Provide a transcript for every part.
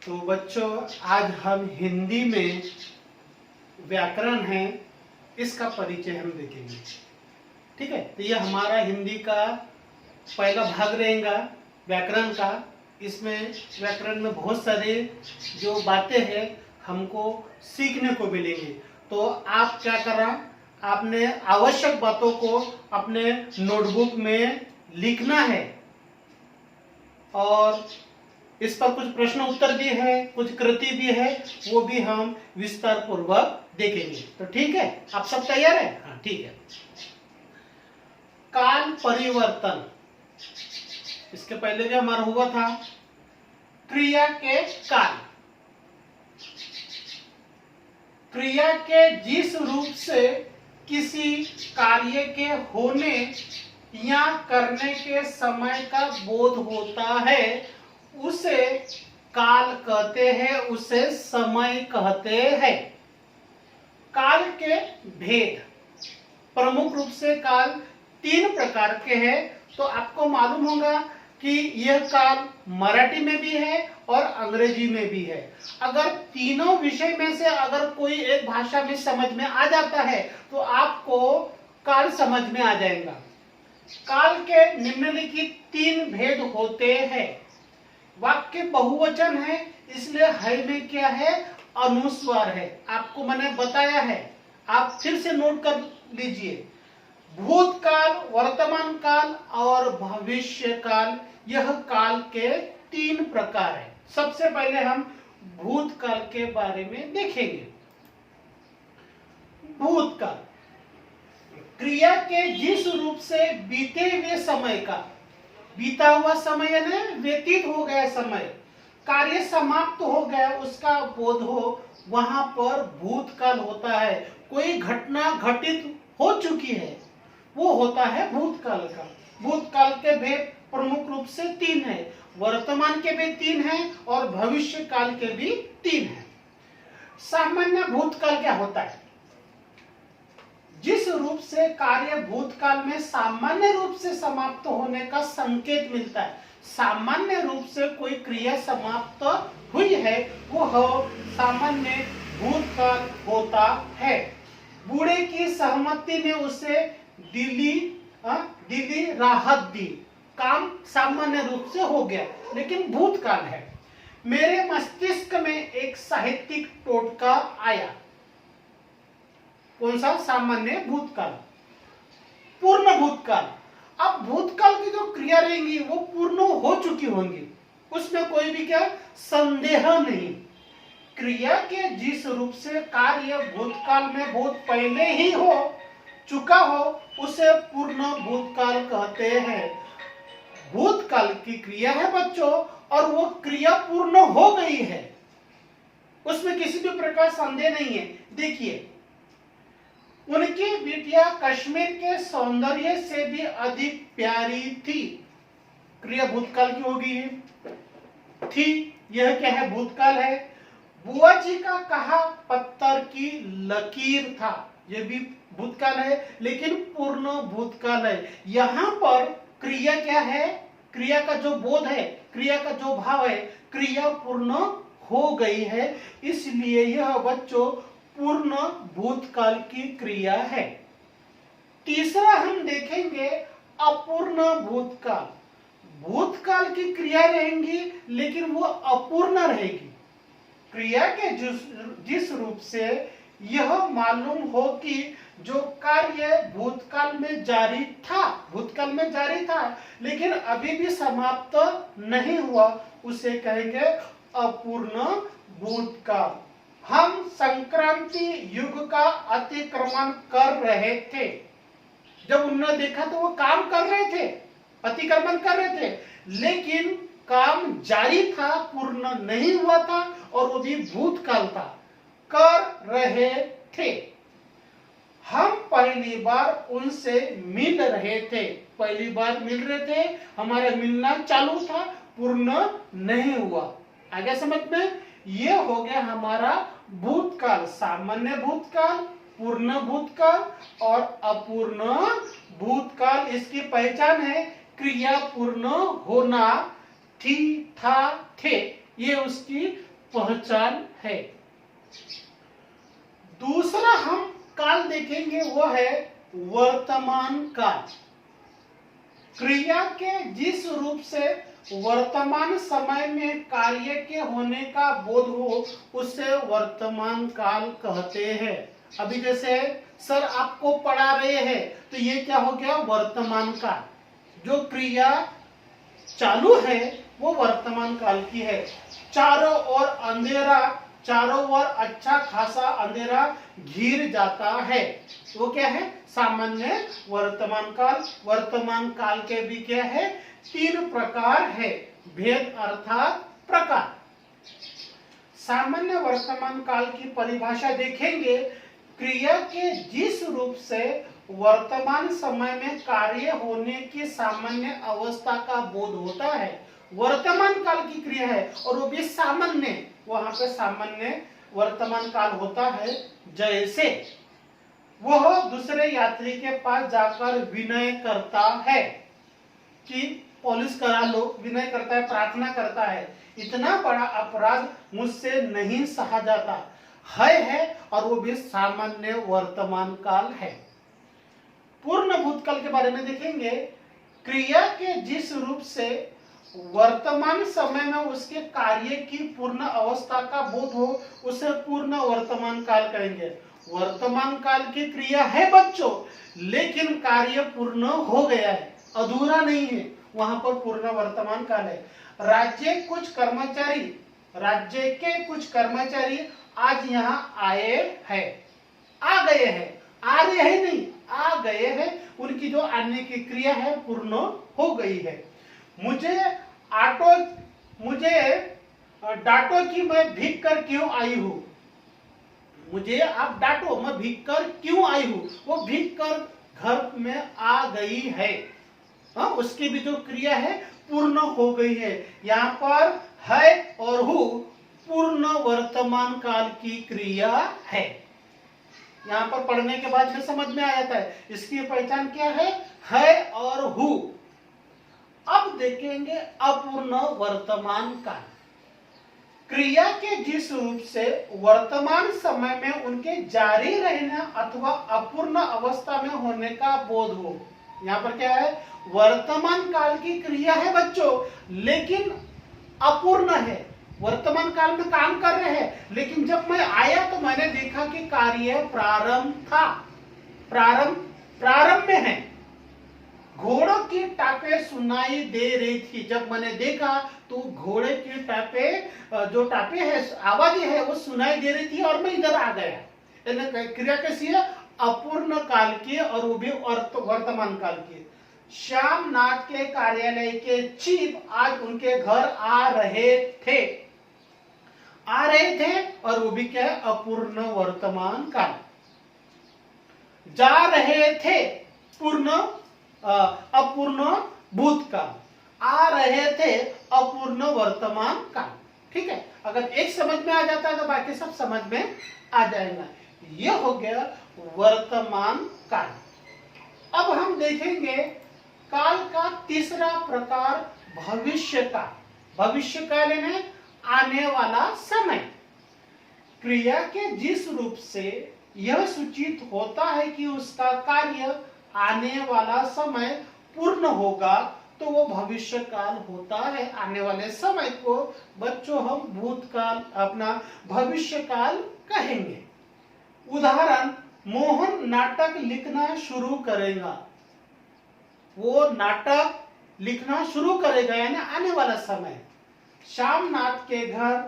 तो बच्चों आज हम हिंदी में व्याकरण है इसका परिचय हम देखेंगे। ठीक है, तो यह हमारा हिंदी का पहला भाग रहेगा व्याकरण का। इसमें व्याकरण में बहुत सारे जो बातें हैं हमको सीखने को मिलेंगे। तो आप क्या करना, आपने आवश्यक बातों को अपने नोटबुक में लिखना है और इस पर कुछ प्रश्न उत्तर भी है, कुछ कृति भी है, वो भी हम विस्तार पूर्वक देखेंगे। तो ठीक है, आप सब तैयार है? हाँ ठीक है। काल परिवर्तन, इसके पहले जो हमारा हुआ था क्रिया के काल। क्रिया के जिस रूप से किसी कार्य के होने या करने के समय का बोध होता है उसे काल कहते हैं, उसे समय कहते हैं। काल के भेद, प्रमुख रूप से काल 3 प्रकार के हैं। तो आपको मालूम होगा कि यह काल मराठी में भी है और अंग्रेजी में भी है। अगर तीनों विषय में से अगर कोई एक भाषा में समझ में आ जाता है तो आपको काल समझ में आ जाएगा। काल के निम्नलिखित 3 भेद होते हैं। वाक्य बहुवचन है, इसलिए है में क्या है, अनुस्वार है। आपको मैंने बताया है, आप फिर से नोट कर लीजिए। भूतकाल, वर्तमान काल और भविष्य काल, यह काल के 3 प्रकार है। सबसे पहले हम भूतकाल के बारे में देखेंगे। भूतकाल क्रिया के जिस रूप से बीते हुए समय का, बीता हुआ समय यानी व्यतीत हो गया समय, कार्य समाप्त हो गया उसका बोध हो, वहां पर भूतकाल होता है। कोई घटना घटित हो चुकी है वो होता है भूतकाल का। भूतकाल के भेद प्रमुख रूप से 3 है, वर्तमान के भी 3 है और भविष्य काल के भी 3 है। सामान्य भूतकाल क्या होता है? जिस रूप से कार्य भूतकाल में सामान्य रूप से समाप्त होने का संकेत मिलता है, सामान्य रूप से कोई क्रिया समाप्त हुई है, वो सामान्य भूतकाल होता है। बूढ़े की सहमति ने उसे दिली राहत दी, काम सामान्य रूप से हो गया लेकिन भूतकाल है। मेरे मस्तिष्क में एक साहित्यिक टोटका आया। कौन सा? सामान्य भूतकाल। पूर्ण भूतकाल, अब भूतकाल की जो क्रिया रहेंगी वो पूर्ण हो चुकी होंगी, उसमें कोई भी क्या संदेह नहीं। क्रिया के जिस रूप से कार्य भूतकाल में बहुत पहले ही हो चुका हो उसे पूर्ण भूतकाल कहते हैं। भूतकाल की क्रिया है बच्चों और वो क्रिया पूर्ण हो गई है, उसमें किसी भी प्रकार संदेह नहीं है। देखिए, उनकी बिटिया कश्मीर के सौंदर्य से भी अधिक प्यारी थी। क्रिया भूतकाल की होगी थी, यह क्या है? भूतकाल है। बुआ जी का कहा पत्थर की लकीर था, यह भी भूतकाल है लेकिन पूर्ण भूतकाल है। यहां पर क्रिया क्या है? क्रिया का जो बोध है, क्रिया का जो भाव है, क्रिया पूर्ण हो गई है, इसलिए यह बच्चों पूर्ण भूतकाल की क्रिया है। तीसरा हम देखेंगे अपूर्ण भूतकाल। भूतकाल की क्रिया रहेंगी लेकिन वो अपूर्ण रहेगी। क्रिया के जिस रूप से यह मालूम हो कि जो कार्य भूतकाल में जारी था, भूतकाल में जारी था लेकिन अभी भी समाप्त नहीं हुआ, उसे कहेंगे अपूर्ण भूतकाल। हम संक्रांति युग का अतिक्रमण कर रहे थे। जब उन्होंने देखा तो वो काम कर रहे थे, अतिक्रमण कर रहे थे, लेकिन काम जारी था, पूर्ण नहीं हुआ था और वो भी भूतकाल था, कर रहे थे। हम पहली बार उनसे मिल रहे थे, पहली बार मिल रहे थे, हमारा मिलना चालू था, पूर्ण नहीं हुआ। आ गया समझ में? ये हो गया हमारा भूतकाल, सामान्य भूतकाल, पूर्ण भूतकाल और अपूर्ण भूतकाल। इसकी पहचान है क्रिया पूर्ण होना, थी, था, थे, ये उसकी पहचान है। दूसरा हम काल देखेंगे वो है वर्तमान काल। क्रिया के जिस रूप से वर्तमान समय में कार्य के होने का बोध हो उसे वर्तमान काल कहते हैं। अभी जैसे सर आपको पढ़ा रहे हैं तो ये क्या हो गया, वर्तमान काल। जो क्रिया चालू है वो वर्तमान काल की है। चारों ओर अंधेरा, चारों ओर अच्छा खासा अंधेरा घिर जाता है, वो क्या है, सामान्य वर्तमान काल। वर्तमान काल के भी क्या है, 3 प्रकार है, भेद अर्थात प्रकार। सामान्य वर्तमान काल की परिभाषा देखेंगे, क्रिया के जिस रूप से वर्तमान समय में कार्य होने की सामान्य अवस्था का बोध होता है, वर्तमान काल की क्रिया है और वो भी सामान्य, वहां पे सामान्य वर्तमान काल होता है। जैसे वह दूसरे यात्री के पास जाकर विनय करता है कि पुलिस करा लो, विनय करता है, प्रार्थना करता है, इतना बड़ा अपराध मुझसे नहीं सहा जाता है और वो भी सामान्य वर्तमान काल है। पूर्ण भूतकाल के बारे में देखेंगे, क्रिया के जिस रूप से वर्तमान समय में उसके कार्य की पूर्ण अवस्था का बोध हो उसे पूर्ण वर्तमान काल कहेंगे। वर्तमान काल की क्रिया है बच्चों, लेकिन कार्य पूर्ण हो गया है, अधूरा नहीं है, वहां पर पूर्ण वर्तमान काल है। राज्य के कुछ कर्मचारी आज यहाँ आए हैं, आ गए हैं, आ रहे हैं नहीं, आ गए हैं, उनकी जो आने की क्रिया है पूर्ण हो गई है। मुझे डांटो कि मैं भीग कर क्यों आई हूं, मुझे आप डांटो मैं भीग कर क्यों आई हूं, वो भीग कर घर में आ गई है, उसकी भी जो क्रिया है पूर्ण हो गई है। यहाँ पर है और हु पूर्ण वर्तमान काल की क्रिया है। यहाँ पर पढ़ने के बाद में समझ में आ जाता है इसकी पहचान क्या है और हु। अब देखेंगे अपूर्ण वर्तमान काल। क्रिया के जिस रूप से वर्तमान समय में उनके जारी रहने अथवा अपूर्ण अवस्था में होने का बोध हो। यहाँ पर क्या है, वर्तमान काल की क्रिया है बच्चों, लेकिन अपूर्ण है। वर्तमान काल में काम कर रहे हैं, लेकिन जब मैं आया तो मैंने देखा कि कार्य प्रारंभ था, प्रारंभ में है। घोड़ों की टापे सुनाई दे रही थी, जब मैंने देखा तो घोड़े की टापे, जो टापे है, आवाजें है, वो सुनाई दे रही थी और मैं इधर आ गया। क्रिया कैसी है, अपूर्ण काल की और वो भी वर्तमान काल की। श्यामनाथ के कार्यालय के चीफ आज उनके घर आ रहे थे और वो भी क्या है, अपूर्ण वर्तमान काल। जा रहे थे अपूर्ण भूतकाल, आ रहे थे अपूर्ण वर्तमान काल। ठीक है, अगर एक समझ में आ जाता है तो बाकी सब समझ में आ जाएगा। ये हो गया वर्तमान काल। अब हम देखेंगे काल का तीसरा प्रकार भविष्य काल। भविष्य काल यानी आने वाला समय। क्रिया के जिस रूप से यह सूचित होता है कि उसका कार्य आने वाला समय पूर्ण होगा तो वो भविष्य काल होता है। आने वाले समय को बच्चों हम भूतकाल, अपना भविष्य काल कहेंगे। उदाहरण, मोहन नाटक लिखना शुरू करेगा, वो नाटक लिखना शुरू करेगा यानी आने वाला समय। श्यामनाथ के घर,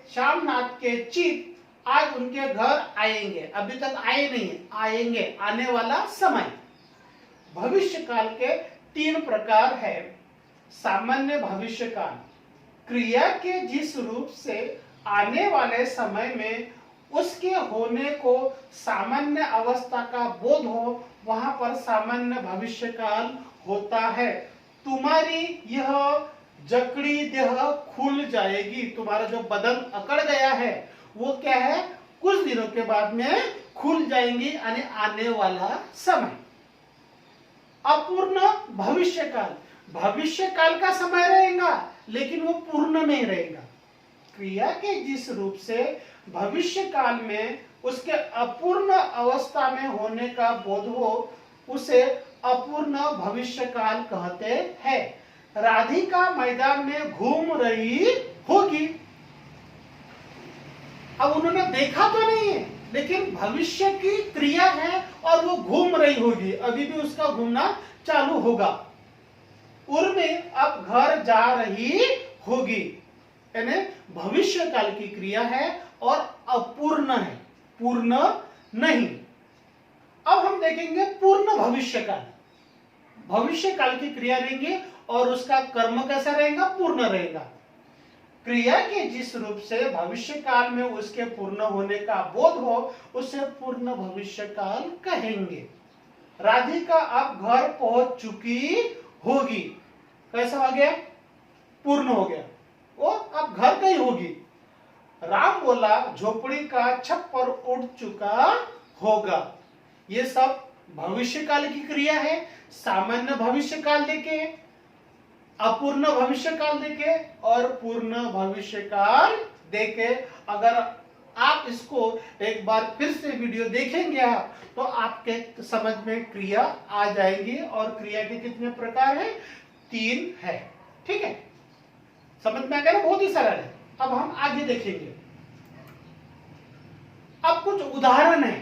श्यामनाथ के चीफ आज उनके घर आएंगे, अभी तक आए नहीं, आएंगे, आने वाला समय। भविष्य काल के 3 प्रकार है। सामान्य भविष्य काल, क्रिया के जिस रूप से आने वाले समय में उसके होने को सामान्य अवस्था का बोध हो, वहां पर सामान्य भविष्य काल होता है। तुम्हारी यह जकड़ी देह खुल जाएगी, तुम्हारा जो बदन अकड़ गया है वो क्या है, कुछ दिनों के बाद में खुल जाएंगी, यानी आने वाला समय। अपूर्ण भविष्य काल, भविष्य काल का समय रहेगा लेकिन वो पूर्ण नहीं रहेगा। क्रिया के जिस रूप से भविष्य काल में उसके अपूर्ण अवस्था में होने का बोध हो उसे अपूर्ण भविष्य काल कहते हैं। राधिका मैदान में घूम रही होगी। अब उन्होंने देखा तो नहीं है, लेकिन भविष्य की क्रिया है और वो घूम रही होगी, अभी भी उसका घूमना चालू होगा। उर्मी अब घर जा रही होगी, यानी भविष्य काल की क्रिया है और अपूर्ण है, पूर्ण नहीं। अब हम देखेंगे पूर्ण भविष्य काल। भविष्य काल की क्रिया रहेंगी और उसका कर्म कैसा रहेगा? पूर्ण रहेगा। क्रिया के जिस रूप से भविष्य काल में उसके पूर्ण होने का बोध हो उसे पूर्ण भविष्य काल कहेंगे। राधिका अब घर पहुंच चुकी होगी, कैसा हो गया? पूर्ण हो गया, वो अब घर गई होगी। राम बोला झोपड़ी का छप्पर उड़ चुका होगा। ये सब भविष्य काल की क्रिया है। सामान्य भविष्य काल देखे, अपूर्ण भविष्य काल देखे और पूर्ण भविष्य काल देखे। अगर आप इसको एक बार फिर से वीडियो देखेंगे आप तो आपके समझ में क्रिया आ जाएगी। और क्रिया के कितने प्रकार है? 3 है। ठीक है, समझ में आ गया ना? बहुत ही सरल है। अब हम आगे देखेंगे। अब कुछ उदाहरण है।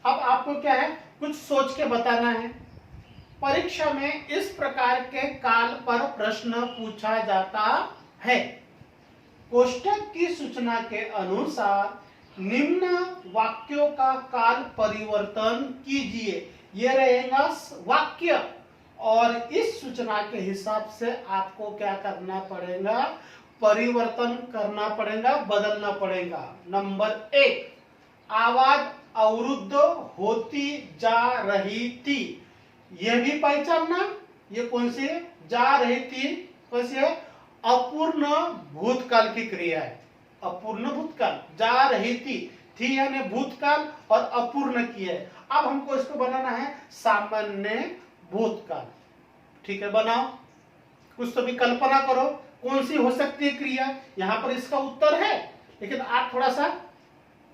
अब आपको क्या है, कुछ सोच के बताना है। परीक्षा में इस प्रकार के काल पर प्रश्न पूछा जाता है। कोष्ठक की सूचना के अनुसार निम्न वाक्यों का काल परिवर्तन कीजिए। यह रहेगा वाक्य और इस सूचना के हिसाब से आपको क्या करना पड़ेगा? परिवर्तन करना पड़ेगा, बदलना पड़ेगा। नंबर 1, आवाज अवरुद्ध होती जा रही थी। यह भी पहचानना, ये कौन सी जा रही थी? कौन सी है? अपूर्ण भूतकाल की क्रिया है। अपूर्ण भूतकाल, जा रही थी यानी भूतकाल और अपूर्ण की है। अब हमको इसको बनाना है सामान्य भूतकाल। ठीक है, बनाओ। कुछ तो भी कल्पना करो कौन सी हो सकती है क्रिया। यहां पर इसका उत्तर है, लेकिन आप थोड़ा सा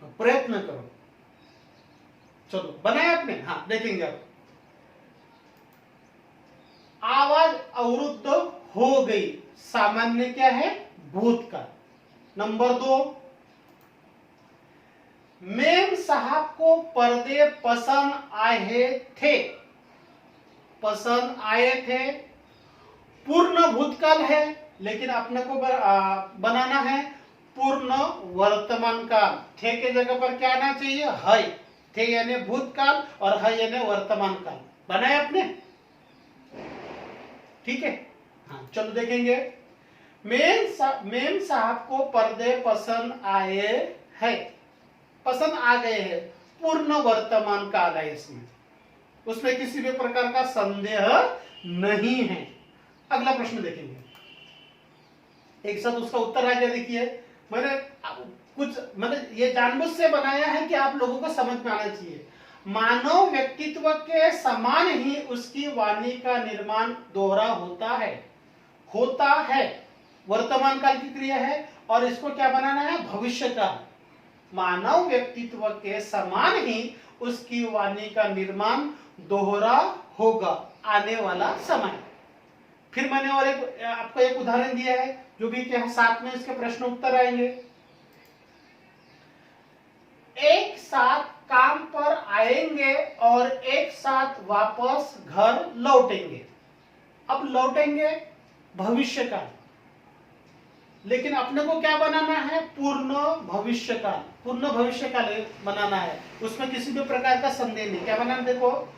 प्रयत्न करो। चलो बनाया आपने? हाँ, देखेंगे अब। आवाज अवरुद्ध हो गई, सामान्य क्या है? भूतकाल। नंबर 2, मेम साहब को पर्दे पसंद आए थे। पसंद आए थे, पूर्ण भूतकाल है, लेकिन अपने को बनाना है पूर्ण वर्तमान काल। थे के जगह पर क्या आना चाहिए? है। थे यानी भूतकाल और है यानी वर्तमान काल। बनाया आपने? ठीक है, हाँ, चलो देखेंगे। मेम साहब को पर्दे पसंद आए हैं, पसंद आ गए हैं, पूर्ण वर्तमान काल है इसमें, उसमें किसी भी प्रकार का संदेह नहीं है। अगला प्रश्न देखेंगे, एक साथ उसका उत्तर आ गया। देखिए, मैंने ये जानबूझ से बनाया है कि आप लोगों को समझ में आना चाहिए। मानव व्यक्तित्व के समान ही उसकी वाणी का निर्माण दोहरा होता है। वर्तमान काल की क्रिया है और इसको क्या बनाना है? भविष्य काल। मानव व्यक्तित्व के समान ही उसकी वाणी का निर्माण दोहरा होगा आने वाला समय। फिर मैंने और आपको एक उदाहरण दिया है जो भी क्या साथ में इसके प्रश्न उत्तर आएंगे। एक साथ काम पर आएंगे और एक साथ वापस घर लौटेंगे। अब लौटेंगे भविष्य काल, लेकिन अपने को क्या बनाना है? पूर्ण भविष्य काल। पूर्ण भविष्य काल बनाना है, उसमें किसी भी प्रकार का संदेह नहीं। क्या बनाना? देखो,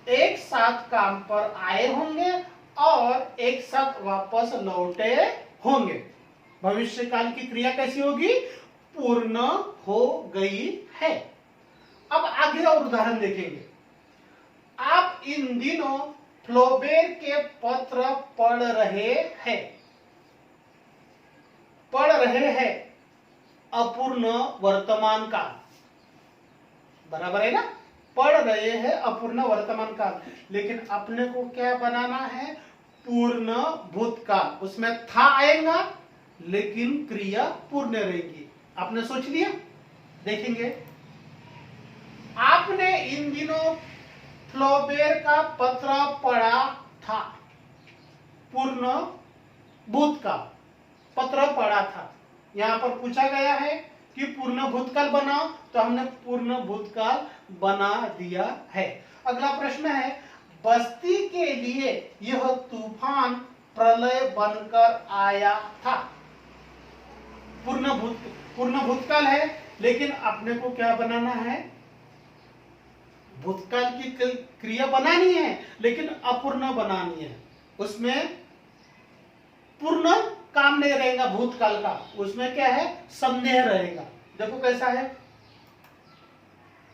एक साथ काम पर आए होंगे और एक साथ वापस लौटे होंगे। भविष्य काल की क्रिया कैसी होगी? पूर्ण हो गई है। अब आगे और उदाहरण देखेंगे। आप इन दिनों फ्लोबेर के पत्र पढ़ रहे हैं, अपूर्ण वर्तमान काल। बराबर है ना? पढ़ रहे हैं, अपूर्ण वर्तमान काल। लेकिन अपने को क्या बनाना है? पूर्ण भूतकाल। उसमें था आएगा लेकिन क्रिया पूर्ण रहेगी। आपने सोच लिया? देखेंगे, आपने इन दिनों फ्लॉबेर का पत्र पढ़ा था। पूर्ण भूतकाल, पत्र पढ़ा था। यहां पर पूछा गया है कि पूर्ण भूतकाल बनाओ, तो हमने पूर्ण भूतकाल बना दिया है। अगला प्रश्न है, बस्ती के लिए यह तूफान प्रलय बनकर आया था। पूर्ण भूतकाल है, लेकिन अपने को क्या बनाना है? भूतकाल की क्रिया बनानी है, लेकिन अपूर्ण बनानी है। उसमें पूर्ण काम नहीं रहेगा भूतकाल का, उसमें क्या है? संदेह रहेगा। देखो कैसा है,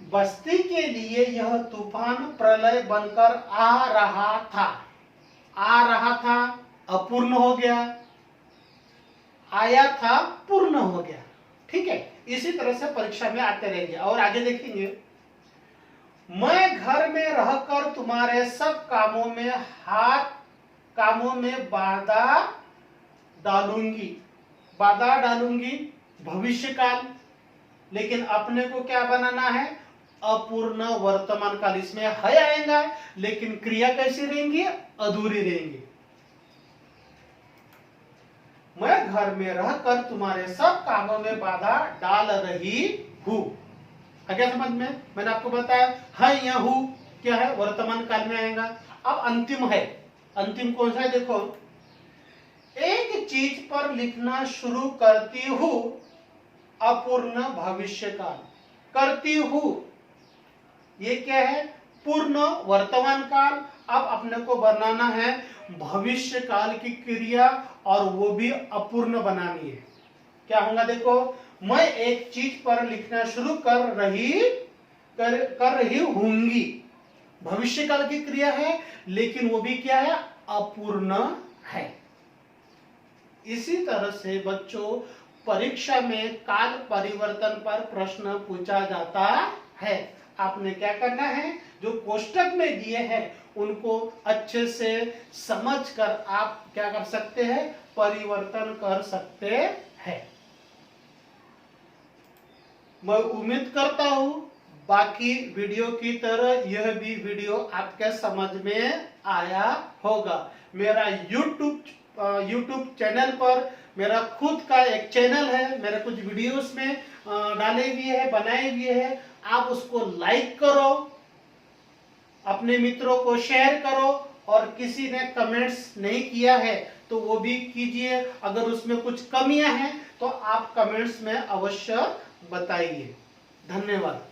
बस्ती के लिए यह तूफान प्रलय बनकर आ रहा था। आ रहा था अपूर्ण हो गया, आया था पूर्ण हो गया। ठीक है, इसी तरह से परीक्षा में आते रहेंगे। और आगे देखेंगे, मैं घर में रहकर तुम्हारे सब कामों में बाधा डालूंगी। बाधा डालूंगी भविष्य काल, लेकिन अपने को क्या बनाना है? अपूर्ण वर्तमान काल। इसमें है आएगा, लेकिन क्रिया कैसी रहेंगी? अधूरी रहेंगी। मैं घर में रहकर तुम्हारे सब कामों में बाधा डाल रही हूं। क्या समझ में? मैंने आपको बताया है या हूं क्या है? वर्तमान काल में आएगा। अब अंतिम है, अंतिम कौन सा है? देखो, एक चीज पर लिखना शुरू करती हूं, अपूर्ण भविष्य काल। करती हूं, ये क्या है? पूर्ण वर्तमान काल। अब अपने को बनाना है भविष्य काल की क्रिया, और वो भी अपूर्ण बनानी है। क्या होगा? देखो, मैं एक चीज पर लिखना शुरू कर रही होंगी। भविष्य काल की क्रिया है, लेकिन वो भी क्या है? अपूर्ण है। इसी तरह से बच्चों, परीक्षा में काल परिवर्तन पर प्रश्न पूछा जाता है। आपने क्या करना है? जो कोष्टक में दिए हैं उनको अच्छे से समझकर आप क्या कर सकते हैं? परिवर्तन कर सकते हैं। मैं उम्मीद करता हूं बाकी वीडियो की तरह यह भी वीडियो आपके समझ में आया होगा। मेरा YouTube चैनल पर मेरा खुद का एक चैनल है, मेरे कुछ वीडियोस में डाले हुए हैं, बनाए हुए हैं। आप उसको लाइक करो, अपने मित्रों को शेयर करो, और किसी ने कमेंट्स नहीं किया है तो वो भी कीजिए। अगर उसमें कुछ कमियां हैं तो आप कमेंट्स में अवश्य बताइए। धन्यवाद।